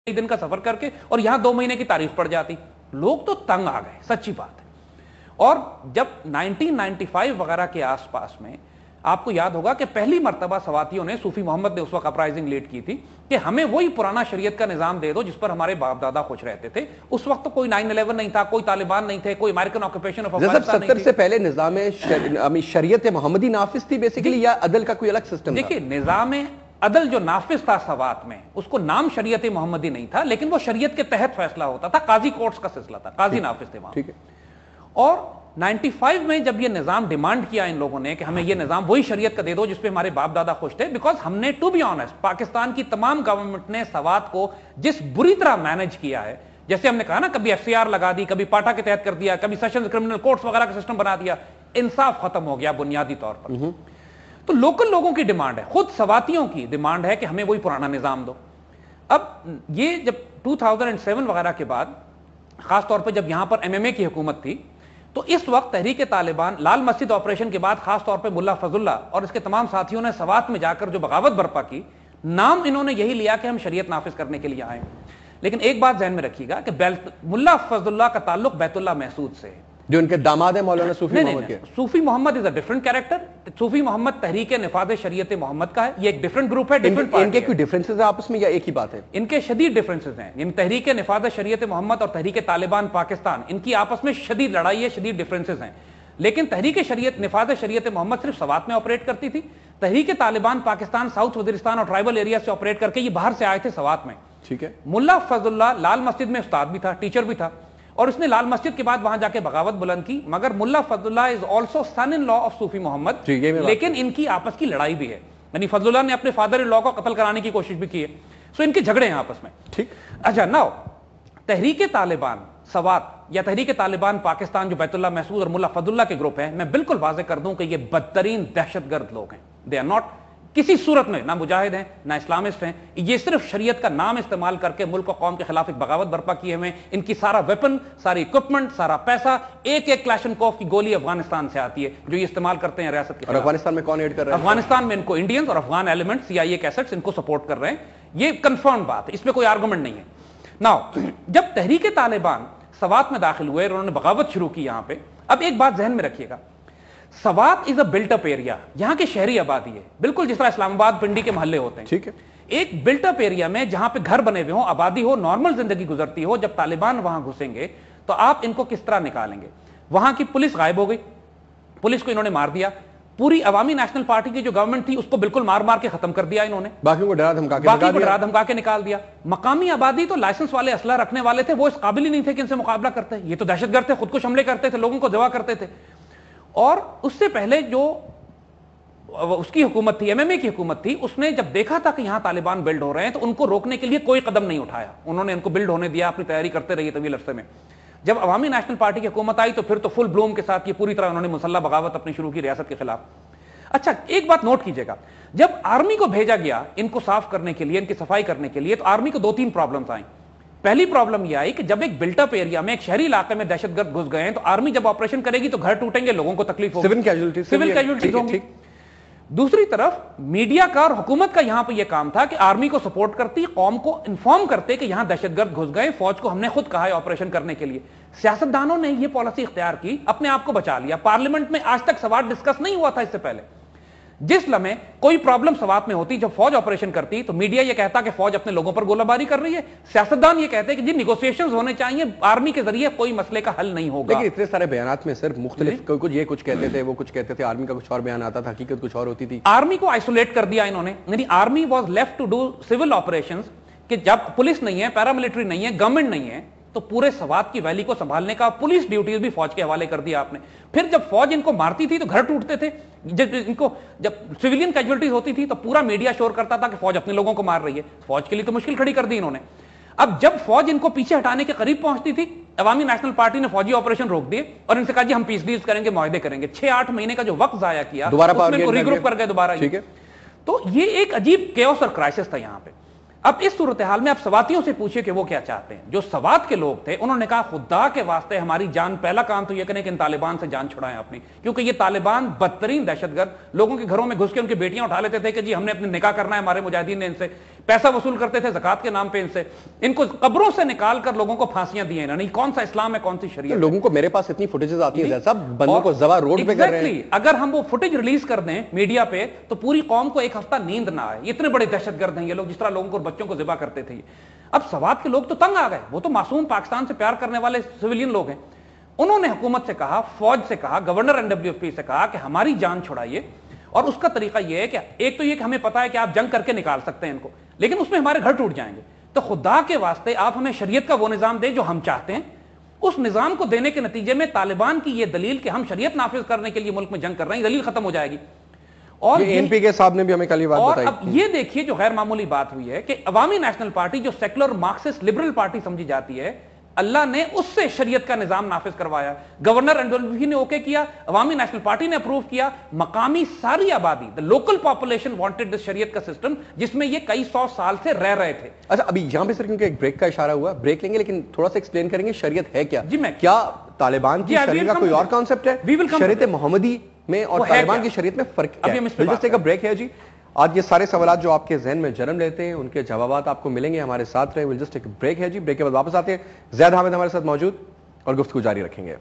दिन का सफर करके और यहां 2 महीने की तारीख पड़ जाती। लोग तो तंग आ गए, सच्ची बात है। और जब 1995 वगैरह के आसपास में आपको याद होगा कि पहली मर्तबा सवातियों ने, सूफी मोहम्मद ने उस वक्त अपराइजिंग लीड की थी कि हमें वही पुराना शरीयत का निजाम दे दो जिस पर हमारे बाप दादा खुश रहते थे। उस वक्त तो कोई 9/11 नहीं था, कोई तालिबान नहीं थे, कोई अमेरिकन ऑक्यूपेशन ऑफ अफगानिस्तान नहीं थी। 70 से पहले निजाम शरीयत मोहम्मदी नाफिज थी बेसिकली, या अदल का कोई अलग सिस्टम था? देखिए, निजाम अदल जो नाफिज था सवात में, उसको नाम शरीयत मोहम्मदी नहीं था, लेकिन वो शरीयत के तहत फैसला होता था, काजी कोर्ट्स का सिलसिला था, काजी नाफिज थे वहां। ठीक है। और 95 में जब ये निजाम डिमांड किया इन लोगों ने कि हमें ये निजाम वही शरीयत का दे दो जिसपे हमारे बाप दादा खुश थे, बिकॉज हमने, टू बी ऑनेस्ट, पाकिस्तान की तमाम गवर्नमेंट ने सवात को जिस बुरी तरह मैनेज किया है, जैसे हमने कहा ना, कभी एफसीआर लगा दी, कभी पाटा के तहत कर दिया, कभी सेशंस क्रिमिनल कोर्ट्स वगैरह का सिस्टम बना दिया, इंसाफ खत्म हो गया बुनियादी तौर पर। तो लोकल लोगों की डिमांड है, खुद सवातियों की डिमांड है कि हमें वही पुराना निजाम दो। अब ये जब 2007 वगैरह के बाद, खासतौर पर जब यहां पर एमएमए की हुकूमत थी, तो इस वक्त तहरीक तालिबान लाल मस्जिद ऑपरेशन के बाद खासतौर पर मुल्ला फजलुल्लाह और इसके तमाम साथियों ने सवात में जाकर जो बगावत बर्पा की, नाम इन्होंने यही लिया कि हम शरीयत नाफिज करने के लिए आए। लेकिन एक बात ध्यान में रखिएगा कि मुल्ला फजलुल्लाह का ताल्लुक बैतुल्लाह महसूद से है, जो उनके दामाद है मौलाना सूफी मोहम्मद के। Sufi Mohammad is a different character. Sufi Mohammad Tehreek Nifaz Shariat Mohammad का है, ये एक डिफरेंट ग्रुप है, डिफरेंट पार्टी है। इनके कोई डिफरेंसेस है आपस में या एक ही बात है? इनके शदीद डिफरेंसेस हैं। इन तहरीक निफाज शरीयत मोहम्मद और तहरीक तालिबान पाकिस्तान, इनकी आपस में शदीद लड़ाई है, शदीद डिफरेंसेस हैं। लेकिन तहरीक शरीयत निफाज शरीयत मोहम्मद सिर्फ सवात में ऑपरेट करती थी। तहरीक तालिबान पाकिस्तान साउथ वजीरिस्तान और ट्राइबल एरिया से ऑपरेट करके ये बाहर से आए थे सवात में। ठीक है। मुल्ला फजलुल्लाह लाल मस्जिद में उस्ताद भी था, टीचर भी था, और उसने लाल मस्जिद के बाद वहां जाके बगावत बुलंद की। मगर Mulla Fazlullah is also son in law of Sufi Mohammad, लेकिन इनकी आपस की लड़ाई भी है, यानी फजलुल्लाह ने अपने फादर इन लॉ को कत्ल कराने की कोशिश भी की है। सो इनके झगड़े हैं आपस में। ठीक। अच्छा, नाउ तहरीक तालिबान सवात या तहरीक तालिबान पाकिस्तान जो बैतुल्लाह महसूद और मुल्ला फजलुल्लाह के ग्रुप है, मैं बिल्कुल वाज़ेह कर दूं कि ये बदतरीन दहशतगर्द लोग हैं। दे आर नॉट किसी सूरत में ना मुजाहिद हैं ना इस्लामिस्ट हैं। ये सिर्फ शरीयत का नाम इस्तेमाल करके मुल्क और कौम के खिलाफ एक बगावत बर्पा किए हुए। इनकी सारा वेपन, सारी इक्विपमेंट, सारा पैसा, एक एक क्लाशनकोफ की गोली अफगानिस्तान से आती है जो ये इस्तेमाल करते हैं रियासत के। और अफगानिस्तान में कौन एड कर रहा है? अफगानिस्तान में इनको इंडियंस और अफगान एलिमेंट, CIA के एसेट्स इनको सपोर्ट कर रहे हैं। ये कंफर्म बात है, इसमें कोई आर्गुमेंट नहीं है। नाउ जब तहरीक तालिबान सवात में दाखिल हुए और उन्होंने बगावत शुरू की यहां पे, अब एक बात जहन में रखिएगा, Swat is a built up area, यहां की शहरी आबादी है, बिल्कुल जिस तरह इस्लामाबाद पिंडी के मोहल्ले होते हैं। ठीक है। एक बिल्ट अप एरिया में जहां पे घर बने हुए हो, आबादी हो, नॉर्मल जिंदगी गुजरती हो, जब तालिबान वहां घुसेंगे तो आप इनको किस तरह निकालेंगे? वहां की पुलिस गायब हो गई, पुलिस को इन्होंने मार दिया। पूरी अवामी नेशनल पार्टी की जो गवर्नमेंट थी उसको बिल्कुल मार मार के खत्म कर दिया इन्होंने। बाकी को डरा धमका के निकाल दिया। मकामी आबादी तो लाइसेंस वाले असला रखने वाले थे, वो इस काबिल ही नहीं थे कि इनसे मुकाबला करते। ये तो दहशतगर्द थे, खुद को हमले करते थे, लोगों को दवा करते थे। और उससे पहले जो उसकी हुकूमत थी, एमएमए की हुकूमत थी, उसने जब देखा था कि यहां तालिबान बिल्ड हो रहे हैं तो उनको रोकने के लिए कोई कदम नहीं उठाया। उन्होंने इनको बिल्ड होने दिया, अपनी तैयारी करते रहिए तवील अरसे में। जब अवामी नेशनल पार्टी की हुकूमत आई तो फिर तो फुल ब्लूम के साथ ये पूरी तरह उन्होंने मुसल्लह बगावत अपनी शुरू की रियासत के खिलाफ। अच्छा, एक बात नोट कीजिएगा, जब आर्मी को भेजा गया इनको साफ करने के लिए, इनकी सफाई करने के लिए, तो आर्मी को 2-3 प्रॉब्लम्स आई। पहली प्रॉब्लम यह आई कि जब एक बिल्टअप एरिया में, एक शहरी इलाके में दहशतगर्द घुस गए हैं तो आर्मी जब ऑपरेशन करेगी तो घर टूटेंगे, लोगों को तकलीफ होगी, सिविल कैजुअल्टीज होंगी। दूसरी तरफ मीडिया का और हुकूमत का यहां पर यह काम था कि आर्मी को सपोर्ट करती, कौम को इन्फॉर्म करते कि यहां दहशतगर्द घुस गए, फौज को हमने खुद कहा है ऑपरेशन करने के लिए। सियासतदानों ने यह पॉलिसी इख्तियार की, अपने आप को बचा लिया। पार्लियामेंट में आज तक सवाल डिस्कस नहीं हुआ था इससे पहले। जिस लम्हे कोई प्रॉब्लम सवात में होती, जब फौज ऑपरेशन करती, तो मीडिया ये कहता कि फौज अपने लोगों पर गोलाबारी कर रही है। सियासतदान ये कहते हैं कि जी निगोशिएशंस होने चाहिए, आर्मी के जरिए कोई मसले का हल नहीं होगा। लेकिन इतने सारे बयानात में सिर्फ मुख्तलिफ, कुछ ये कुछ कहते थे, वो कुछ कहते थे, आर्मी का कुछ और बयान आता था, हकीकत कुछ और होती थी। आर्मी को आइसोलेट कर दिया इन्होंने, यानी army was left to do civil operations, कि जब पुलिस नहीं है, पैरामिलिट्री नहीं है, गवर्नमेंट नहीं है, तो पूरे सवात की वैली को संभालने का पुलिस ड्यूटीज भी फौज के हवाले कर दिया आपने। फिर जब फौज इनको मारती थी तो घर टूटते थे, जब सिविलियन कैजुअल्टीज होती थी तो पूरा मीडिया शोर करता था कि फौज अपने लोगों को मार रही है। फौज के लिए तो मुश्किल खड़ी कर दी इन्होंने। अब जब फौज इनको पीछे हटाने के करीब पहुंचती थी, अवामी नेशनल पार्टी ने फौजी ऑपरेशन रोक दिए और इनसे कहा जी हम पीस डील्स करेंगे, मुआहदे करेंगे। 6-8 महीने का जो वक्त जाया किया, दोबारा रिग्रुप कर गए दोबारा। तो ये एक अजीब केओस और क्राइसिस था यहां पे। اب اس صورتحال میں آپ سواتیوں سے پوچھیں کہ وہ کیا چاہتے ہیں. جو سوات کے لوگ تھے انہوں نے کہا خدا کے واسطے ہماری جان, پہلا کام تو یہ کریں کہ ان طالبان سے جان چھڑائیں اپنی, کیونکہ یہ طالبان بدترین دہشت گرد, لوگوں کے گھروں میں گھس کے ان کی بیٹیاں اٹھا لیتے تھے کہ جی ہم نے اپنے نکاح کرنا ہے, ہمارے مجاہدین نے ان سے پیسہ وصول کرتے تھے زکات کے نام پہ, ان سے ان کو قبروں سے نکال کر لوگوں کو پھانسیاں دی ہیں. نہیں, کون سا اسلام ہے, کون سی شریعت. لوگوں کو میرے پاس اتنی فوٹیجز آتی ہیں صاحب, بندوں کو ذبح روڈ پہ کر رہے ہیں. اگر ہم وہ فوٹیج ریلیز کر دیں میڈیا پہ تو پوری قوم کو ایک ہفتہ نیند نہ آئے. اتنے بڑے دہشت گرد ہیں یہ لوگ, جس طرح لوگوں کو بچوں کو ذبح کرتے تھے. اب سوات کے لوگ تو تنگ آ گئے, وہ تو معصوم پاکستان سے پیار کرنے والے سویلین لوگ ہیں. انہوں نے حکومت سے کہا, فوج سے کہا, گورنر NWFP سے کہا کہ ہماری جان چھڑائیے, اور اس کا طریقہ یہ ہے کہ ایک تو یہ کہ ہمیں پتا ہے کہ آپ جنگ کر کے نکال سکتے ہیں ان کو, لیکن اس میں ہمارے گھر ٹوٹ جائیں گے, تو خدا کے واسطے آپ ہمیں شریعت کا وہ نظام دیں جو ہم چاہتے ہیں. اس نظام کو دینے کے نتیجے میں طالبان کی یہ دلیل کہ ہم شریعت نافذ کرنے کے لیے ملک میں جنگ کر رہے ہیں, دلیل ختم ہو جائے گی. اور NP کے صاحب نے بھی ہمیں کل یہ بات بتائی. اب یہ دیکھیے جو غیر معمولی بات ہوئی ہے کہ عوامی نیشنل پارٹی جو سیکولر مارکسسٹ لبرل پارٹی سمجھی جاتی ہے, اللہ نے اس سے شریعت کا نظام نافذ کروایا. گورنر NWFP نے اوکے کیا, عوامی نیشنل پارٹی نے اپروو کیا, مقامی ساری آبادی, the local population wanted this شریعت کا سسٹم جس میں یہ کئی سو سال سے رہ رہے تھے. اچھا ابھی یہاں پہ سر کیونکہ ایک بریک کا اشارہ ہوا, بریک لیں گے, لیکن تھوڑا سا ایکسپلین کریں گے شریعت ہے کیا. جی میں کیا طالبان کی شریعت کا کوئی اور کانسیپٹ ہے, شریعت محمدی میں اور طالبان کی شریعت میں فرق کیا ہے. بریک ہے جی. آج یہ سارے سوالات جو آپ کے ذہن میں جنم لیتے ہیں ان کے جوابات آپ کو ملیں گے, ہمارے ساتھ رہیں. We'll just take a break ہے جی. بریک کے بعد واپس آتے ہیں. زید حامد ہمارے ساتھ موجود اور گفتگو جاری رکھیں گے.